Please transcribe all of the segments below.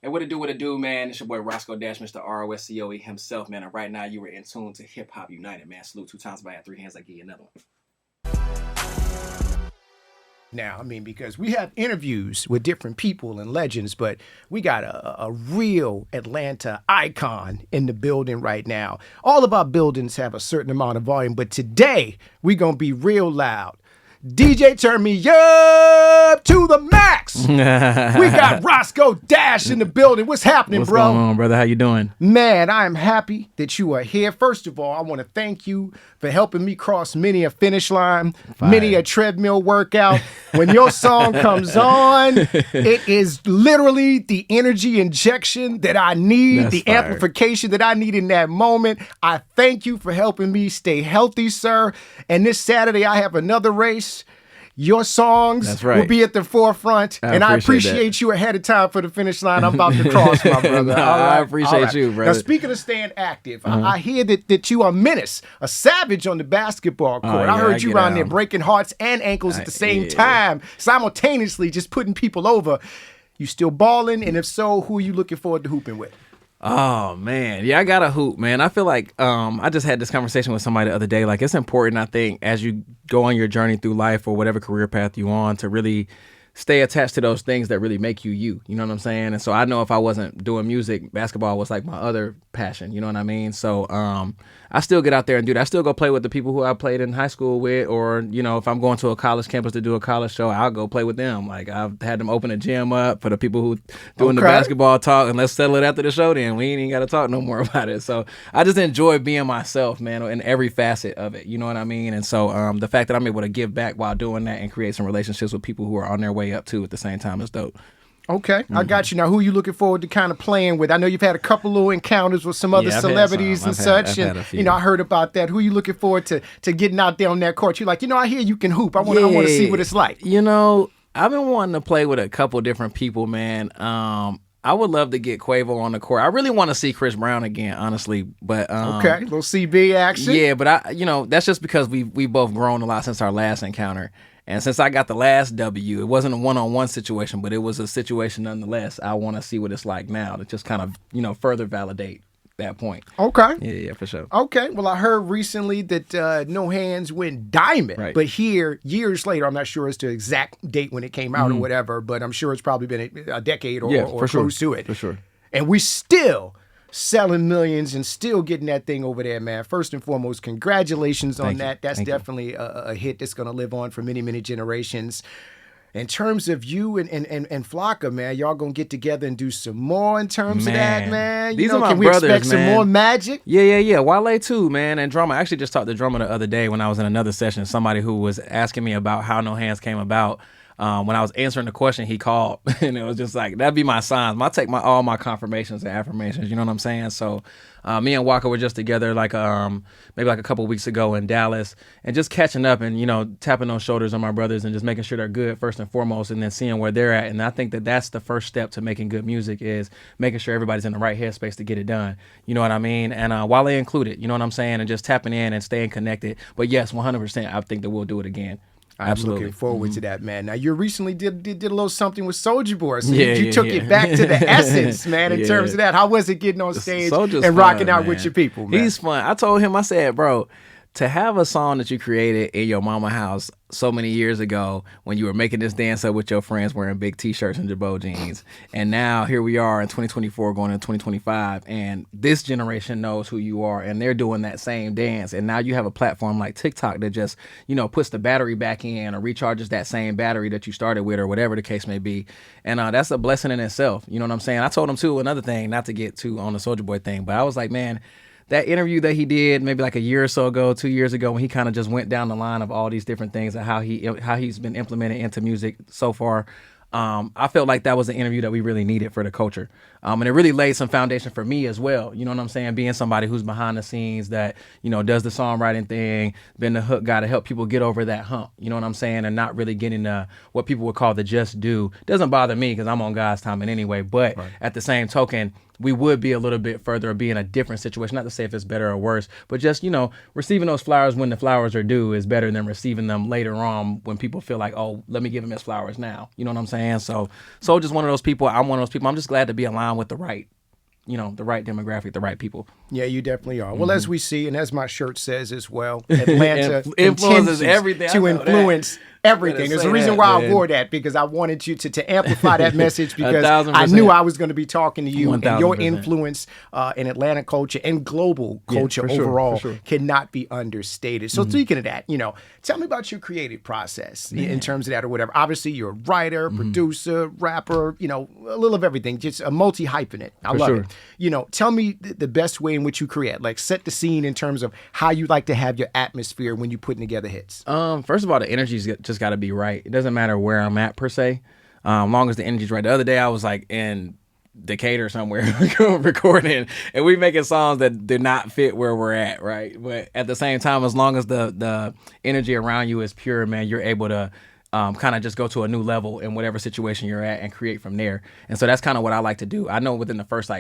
And what it do, man? It's your boy Roscoe Dash, Mr. Roscoe himself, man. And right now you are in tune to Hip Hop United, man. Salute 2 times by 3 hands. I give you another one. Now, I mean, because we have interviews with different people and legends, but we got a real Atlanta icon in the building right now. All of our buildings have a certain amount of volume, but today we gonna be real loud. DJ, turn me up to the max. We got Roscoe Dash in the building. What's happening, bro? What's going on, brother? How you doing? Man, I am happy that you are here. First of all, I want to thank you for helping me cross many a finish line, many a treadmill workout. When your song comes on, it is literally the energy injection that I need, the amplification that I need in that moment. I thank you for helping me stay healthy, sir. And this Saturday, I have another race. Your songs will be at the forefront, and I appreciate you ahead of time for the finish line. I'm about to cross, my brother. I appreciate you, brother. Now, speaking of staying active, I hear that you are a menace, a savage on the basketball court. I heard you around there breaking hearts and ankles at the same time, simultaneously just putting people over. You still balling? And if so, who are you looking forward to hooping with? Oh, man. Yeah, I got a hoop, man. I feel like I just had this conversation with somebody the other day. Like, it's important, I think, as you go on your journey through life or whatever career path you're on, to really stay attached to those things that really make you you. You know what I'm saying? And so I know if I wasn't doing music, basketball was like my other passion. You know what I mean? So I still get out there and do that. I still go play with the people who I played in high school with, or, you know, if I'm going to a college campus to do a college show, I'll go play with them. Like, I've had them open a gym up for the people who doing the basketball talk, and let's settle it after the show then. We ain't even got to talk no more about it. So I just enjoy being myself, man, in every facet of it. You know what I mean? And so the fact that I'm able to give back while doing that and create some relationships with people who are on their way up too at the same time is dope. Okay, I got you. Now, who are you looking forward to kind of playing with? I know you've had a couple little encounters with some other celebrities and such, and you know, I heard about that. Who are you looking forward to getting out there on that court? You're like, you know, I hear you can hoop. I want to see what it's like. You know, I've been wanting to play with a couple different people, man. I would love to get Quavo on the court. I really want to see Chris Brown again, honestly. But okay, little CB action. Yeah, but that's just because we both grown a lot since our last encounter. And since I got the last W, it wasn't a one-on-one situation, but it was a situation nonetheless. I want to see what it's like now to just kind of, you know, further validate that point. Okay. Yeah, for sure. Okay. Well, I heard recently that No Hands went diamond, but here, years later, I'm not sure as to exact date when it came out or whatever, but I'm sure it's probably been a decade or close to it. For sure. And we still selling millions and still getting that thing over there, man. First and foremost, congratulations on that. That's definitely a hit that's going to live on for many, many generations. In terms of you and Flocka, man, y'all going to get together and do some more in terms of that, man? These are my brothers, can we expect some more magic? Yeah. Wale too, man. And Drummer. I actually just talked to Drummer the other day when I was in another session. Somebody who was asking me about how No Hands came about. When I was answering the question, he called, and it was just like, that'd be my signs. I take all my confirmations and affirmations, you know what I'm saying? So me and Walker were just together maybe a couple weeks ago in Dallas, and just catching up and, you know, tapping on shoulders on my brothers and just making sure they're good first and foremost, and then seeing where they're at. And I think that that's the first step to making good music, is making sure everybody's in the right headspace to get it done. You know what I mean? And Wale included, you know what I'm saying? And just tapping in and staying connected. But yes, 100%, I think that we'll do it again. I'm looking forward to that, man. Now, you recently did a little something with Soulja Boy. So you took it back to the essence, man, in terms of that. How was it getting on stage and rocking out with your people, man? He's fun. I told him, I said, bro, to have a song that you created in your mama house so many years ago when you were making this dance up with your friends wearing big T-shirts and Jabot jeans, and now here we are in 2024 going into 2025, and this generation knows who you are, and they're doing that same dance, and now you have a platform like TikTok that just, you know, puts the battery back in or recharges that same battery that you started with or whatever the case may be, and that's a blessing in itself. You know what I'm saying? I told him too, another thing, not to get too on the Soulja Boy thing, but I was like, man, that interview that he did maybe like a year or so ago, 2 years ago, when he kind of just went down the line of all these different things and how he's been implemented into music so far, I felt like that was an interview that we really needed for the culture. And it really laid some foundation for me as well. You know what I'm saying? Being somebody who's behind the scenes that, you know, does the songwriting thing, been the hook guy to help people get over that hump. You know what I'm saying? And not really getting what people would call the just do. Doesn't bother me because I'm on God's timing anyway. But at the same token, we would be a little bit further or be in a different situation. Not to say if it's better or worse, but just, receiving those flowers when the flowers are due is better than receiving them later on when people feel like, oh, let me give him his flowers now. You know what I'm saying? So just one of those people. I'm one of those people. I'm just glad to be aligned with the right demographic, the right people. Yeah, you definitely are. Well, as we see, and as my shirt says as well, Atlanta influences everything. To influence everything. There's a reason why I wore that, because I wanted you to amplify that message, because I knew I was going to be talking to you, 1000%. and your influence in Atlanta culture and global culture overall cannot be understated. So speaking of that, tell me about your creative process in terms of that or whatever. Obviously, you're a writer, producer, rapper, a little of everything, just a multi-hyphenate. I love it. Tell me the best way in which you create, like set the scene in terms of how you like to have your atmosphere when you're putting together hits. First of all, the energy's just got to be right. It doesn't matter where I'm at per se, long as the energy's right. The other day I was like in Decatur somewhere recording, and we making songs that do not fit where we're at, right? But at the same time, as long as the energy around you is pure, man, you're able to kind of just go to a new level in whatever situation you're at and create from there. And so that's kind of what I like to do. I know within the first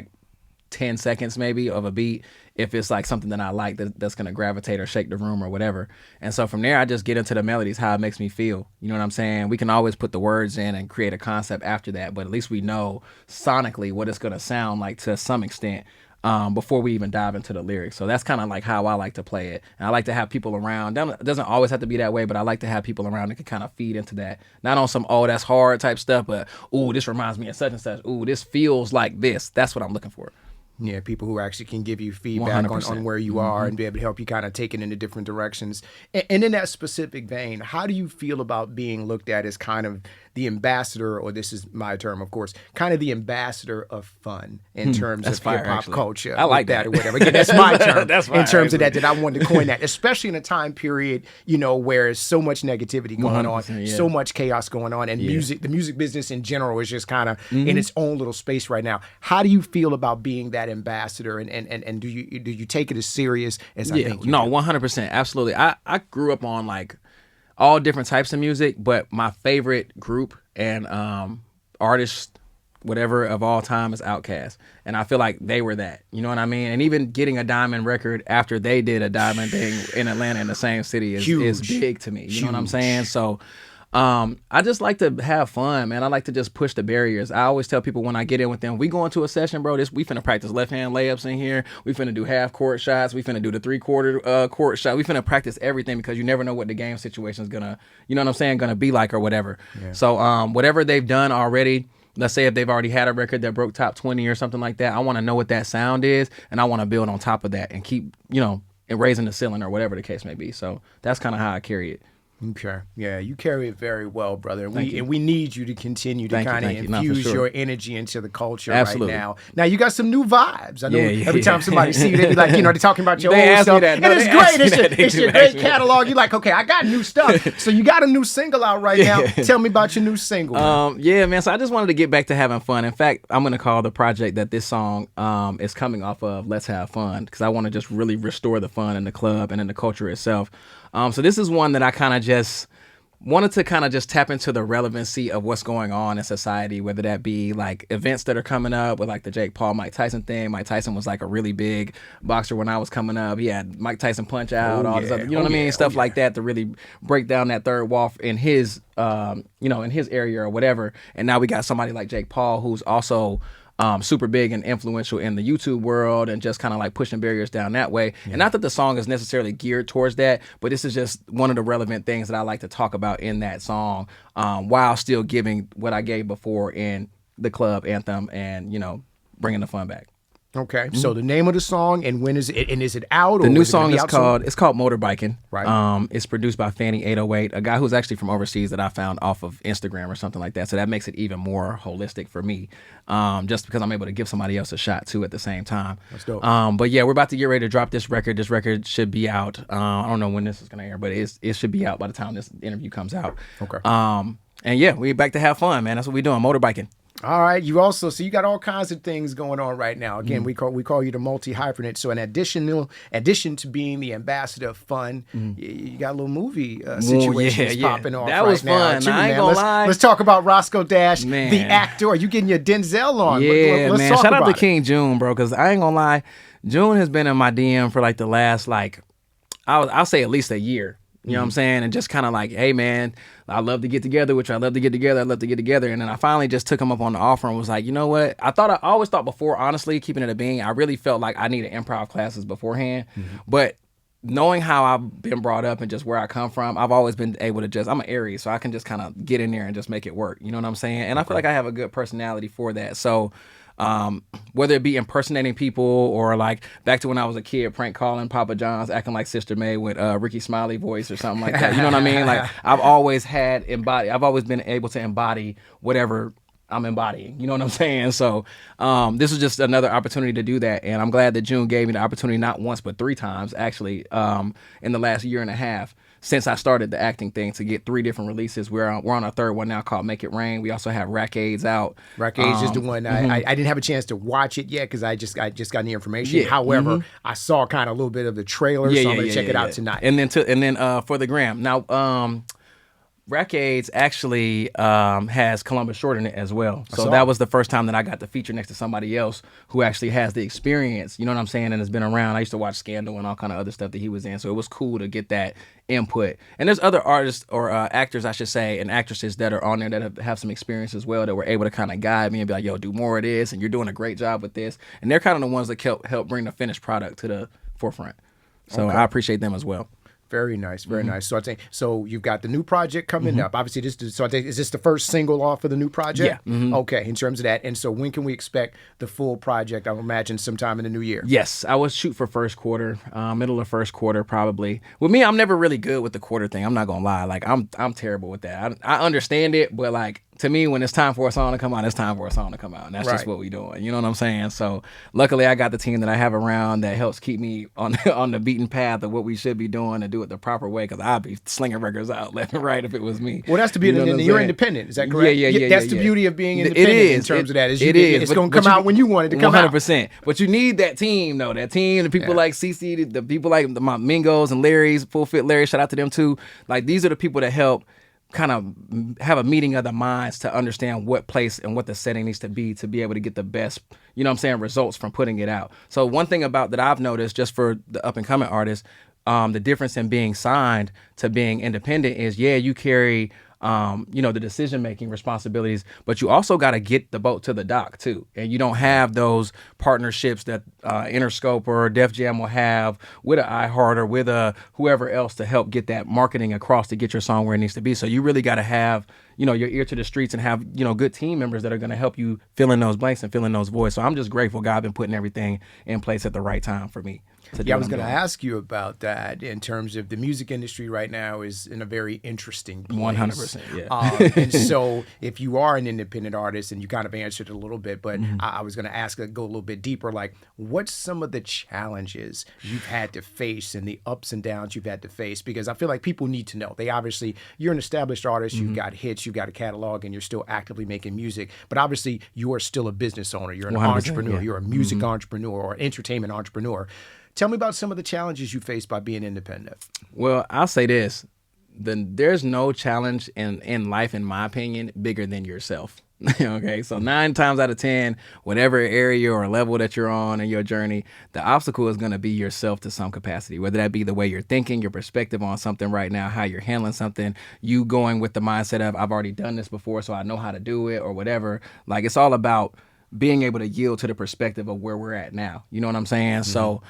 10 seconds maybe of a beat, if it's something that I like that's going to gravitate or shake the room or whatever. And so from there, I just get into the melodies, how it makes me feel. You know what I'm saying? We can always put the words in and create a concept after that, but at least we know sonically what it's going to sound like to some extent before we even dive into the lyrics. So that's kind of how I like to play it. And I like to have people around. It doesn't always have to be that way, but I like to have people around that can kind of feed into that. Not on some, oh, that's hard type stuff, but, ooh, this reminds me of such and such. Ooh, this feels like this. That's what I'm looking for. Yeah, people who actually can give you feedback on where you are and be able to help you kind of take it into different directions. And in that specific vein, how do you feel about being looked at as kind of the ambassador, or this is my term, of course, kind of the ambassador of fun in terms of hip-hop culture? I like that. Or whatever. Again, that's my term that's fire, in terms of that I wanted to coin that, especially in a time period, where there's so much negativity going on, so much chaos going on, and the music business in general is just kind of in its own little space right now. How do you feel about being that ambassador, and do you take it as serious as I think you do? 100%, absolutely. I grew up on all different types of music, but my favorite group and artist, whatever, of all time is Outkast. And I feel like they were that. You know what I mean? And even getting a diamond record after they did a diamond thing in Atlanta in the same city is big to me. You know what I'm saying? So I just like to have fun, man. I like to just push the barriers. I always tell people when I get in with them, we go into a session, bro, we finna practice left-hand layups in here. We finna do half-court shots. We finna do the three-quarter court shot. We finna practice everything, because you never know what the game situation is gonna, gonna be like or whatever. Yeah. So whatever they've done already, let's say if they've already had a record that broke top 20 or something like that, I want to know what that sound is, and I want to build on top of that and keep, raising the ceiling or whatever the case may be. So that's kind of how I carry it. Okay. Yeah, you carry it very well, brother. And we need you to continue to kind of infuse your energy into the culture right now. Now, you got some new vibes. I know every time somebody sees you, they be like, they're talking about your old stuff. And it's great. It's your great catalog. You're like, okay, I got new stuff. So you got a new single out right now. Tell me about your new single. Yeah, man. So I just wanted to get back to having fun. In fact, I'm going to call the project that this song is coming off of Let's Have Fun, because I want to just really restore the fun in the club and in the culture itself. So this is one that I kind of just wanted to just tap into the relevancy of what's going on in society, whether that be events that are coming up with the Jake Paul, Mike Tyson thing. Mike Tyson was a really big boxer when I was coming up. He had Mike Tyson Punch Out, all this other, what I mean? Stuff like that to really break down that third wall in his, in his area or whatever. And now we got somebody like Jake Paul, who's also super big and influential in the YouTube world, and just kind of pushing barriers down that way. And not that the song is necessarily geared towards that, but this is just one of the relevant things that I like to talk about in that song, while still giving what I gave before in the club anthem and, bringing the fun back. Okay, so the name of the song, and when is it? And is it out? The new song is called Motorbiking. Right. It's produced by Fanny 808, a guy who's actually from overseas that I found off of Instagram or something like that. So that makes it even more holistic for me, just because I'm able to give somebody else a shot too at the same time. That's dope. But yeah, we're about to get ready to drop this record. This record should be out. I don't know when this is gonna air, but it should be out by the time this interview comes out. Okay. And yeah, we're back to have fun, man. That's what we're doing, motorbiking. All right. You also, so you got all kinds of things going on right now. Again, we call you the multi-hyphenate. So in addition to being the ambassador of fun, you got a little movie situations popping off that right was now fun. too, I ain't man. gonna lie. Let's talk about Roscoe Dash, Man. the actor. Are you getting your Denzel on? Yeah, Let's man. talk Shout out about to it. King June, bro, because I ain't gonna lie. June has been in my DM for like the last I'll say at least a year. You know what I'm saying? And just kind of like, hey, man, I love to get together with you. I love to get together. And then I finally just took him up on the offer and was like, you know what? I always thought before, honestly, keeping it a bean, I really felt like I needed improv classes beforehand. But knowing how I've been brought up and just where I come from, I've always been able to I'm an Aries, so I can just kind of get in there and just make it work. You know what I'm saying? And I feel like I have a good personality for that. So whether it be impersonating people or like back to when I was a kid, prank calling Papa John's, acting like Sister May with Ricky Smiley voice or something like that. You know what I mean? Like I've always been able to embody whatever I'm embodying. You know what I'm saying? So this was just another opportunity to do that. And I'm glad that June gave me the opportunity not once, but 3 times actually in the last year and a half since I started the acting thing to get 3 different releases. We're on our 3rd one now called Make It Rain. We also have Rackades out. Rackades is the one I didn't have a chance to watch it yet because I just got the information. Yeah. However, I saw kind of a little bit of the trailer, so I'm gonna check it out tonight. And then for the gram now. Rackades actually has Columbus Short in it as well. So that was the first time that I got to feature next to somebody else who actually has the experience, you know what I'm saying, and has been around. I used to watch Scandal and all kind of other stuff that he was in. So it was cool to get that input. And there's other artists or actors, I should say, and actresses that are on there that have some experience as well that were able to kind of guide me and be like, yo, do more of this, and you're doing a great job with this. And they're kind of the ones that help bring the finished product to the forefront. So I appreciate them as well. Very nice, very nice. So I think you've got the new project coming up. Obviously, is this the first single off of the new project? Yeah. Okay, in terms of that. And so when can we expect the full project? I would imagine sometime in the new year. Yes, I would shoot for first quarter, middle of first quarter probably. With me, I'm never really good with the quarter thing. I'm not gonna lie. Like I'm terrible with that. I understand it, but like to me, when it's time for a song to come out, it's time for a song to come out, and that's just what we doing. You know what I'm saying? So luckily, I got the team that I have around that helps keep me on the beaten path of what we should be doing and do it the proper way. Because I'd be slinging records out left and right if it was me. Well, that's the beauty. You're independent. Is that correct? Yeah. That's the beauty of being independent. It is in terms of that. It's going to come out when you want it to come 100%. But you need that team, though. That team, the people like CC, the people like my Mingos and Larry's, Full Fit Larry. Shout out to them too. Like these are the people that help kind of have a meeting of the minds to understand what place and what the setting needs to be able to get the best, you know what I'm saying, results from putting it out. So one thing about that I've noticed just for the up and coming artists, the difference in being signed to being independent is, you carry, the decision-making responsibilities, but you also got to get the boat to the dock too. And you don't have those partnerships that Interscope or Def Jam will have with an iHeart or with whoever else to help get that marketing across to get your song where it needs to be. So you really got to have, your ear to the streets and have, good team members that are going to help you fill in those blanks and fill in those voids. So I'm just grateful God been putting everything in place at the right time for me. I was going to ask you about that in terms of the music industry right now is in a very interesting place. 100%, yeah. And so if you are an independent artist, and you kind of answered it a little bit, but I was going to ask, go a little bit deeper, like what's some of the challenges you've had to face and the ups and downs you've had to face? Because I feel like people need to know. You're an established artist, you've got hits, you've got a catalog, and you're still actively making music. But obviously, you are still a business owner. You're an entrepreneur. You're a music entrepreneur or entertainment entrepreneur. Tell me about some of the challenges you face by being independent. Well, I'll say this. There's no challenge in life, in my opinion, bigger than yourself. Okay, so 9 times out of 10, whatever area or level that you're on in your journey, the obstacle is going to be yourself to some capacity, whether that be the way you're thinking, your perspective on something right now, how you're handling something, you going with the mindset of, I've already done this before, so I know how to do it or whatever. Like, it's all about being able to yield to the perspective of where we're at now. You know what I'm saying? So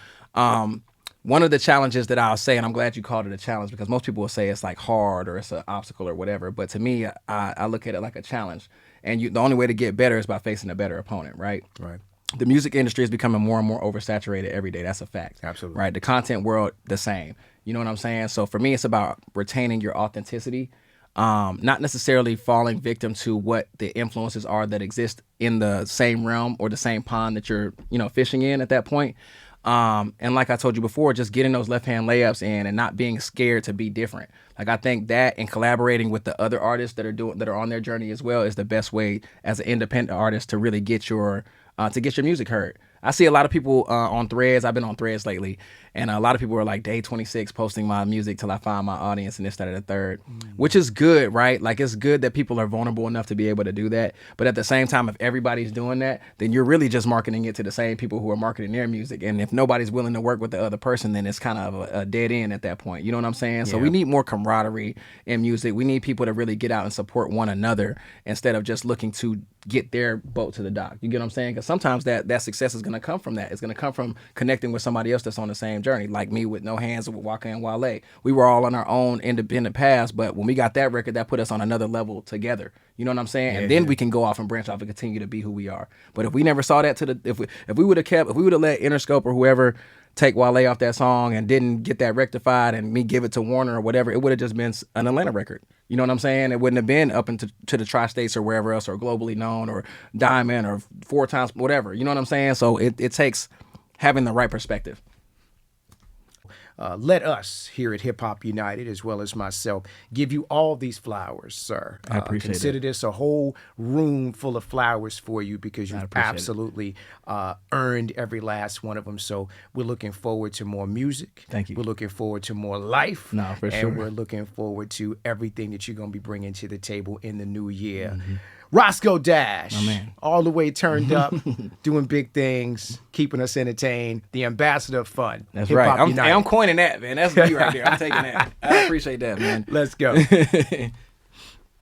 one of the challenges that I'll say, and I'm glad you called it a challenge because most people will say it's like hard or it's an obstacle or whatever. But to me, I look at it like a challenge. And the only way to get better is by facing a better opponent, right? Right. The music industry is becoming more and more oversaturated every day. That's a fact. Absolutely. Right. The content world, the same. You know what I'm saying? So for me, it's about retaining your authenticity. Not necessarily falling victim to what the influences are that exist in the same realm or the same pond that you're, fishing in at that point. And like I told you before, just getting those left hand layups in and not being scared to be different. Like I think that and collaborating with the other artists that are on their journey as well is the best way as an independent artist to really get your music heard. I see a lot of people on Threads. I've been on Threads lately, and a lot of people are like day 26 posting my music till I find my audience and this, that, and the third, which is good, right? Like it's good that people are vulnerable enough to be able to do that. But at the same time, if everybody's doing that, then you're really just marketing it to the same people who are marketing their music. And if nobody's willing to work with the other person, then it's kind of a dead end at that point. You know what I'm saying? Yeah. So we need more camaraderie in music. We need people to really get out and support one another instead of just looking to get their boat to the dock. You get what I'm saying? Because sometimes that success is going to come from that. It's going to come from connecting with somebody else that's on the same journey, like me with No Hands with Waka and Wale. We were all on our own independent paths, but when we got that record, that put us on another level together. You know what I'm saying? And then we can go off and branch off and continue to be who we are. But if we never saw that if we would have let Interscope or whoever take Wale off that song and didn't get that rectified and me give it to Warner or whatever, it would have just been an Atlanta record. You know what I'm saying? It wouldn't have been up into the tri-states or wherever else or globally known or Diamond or 4 times, whatever. You know what I'm saying? So it takes having the right perspective. Let us here at Hip Hop United, as well as myself, give you all these flowers, sir. I appreciate it. Consider this a whole room full of flowers for you because you've absolutely earned every last one of them. So we're looking forward to more music. Thank you. We're looking forward to more life. No, for sure. And we're looking forward to everything that you're going to be bringing to the table in the new year. Mm-hmm. Roscoe Dash, oh, man. All the way turned up, doing big things, keeping us entertained, the ambassador of fun. That's Hip-Hop right. United. I'm coining that, man. That's me right there. I'm taking that. I appreciate that, man. Let's go.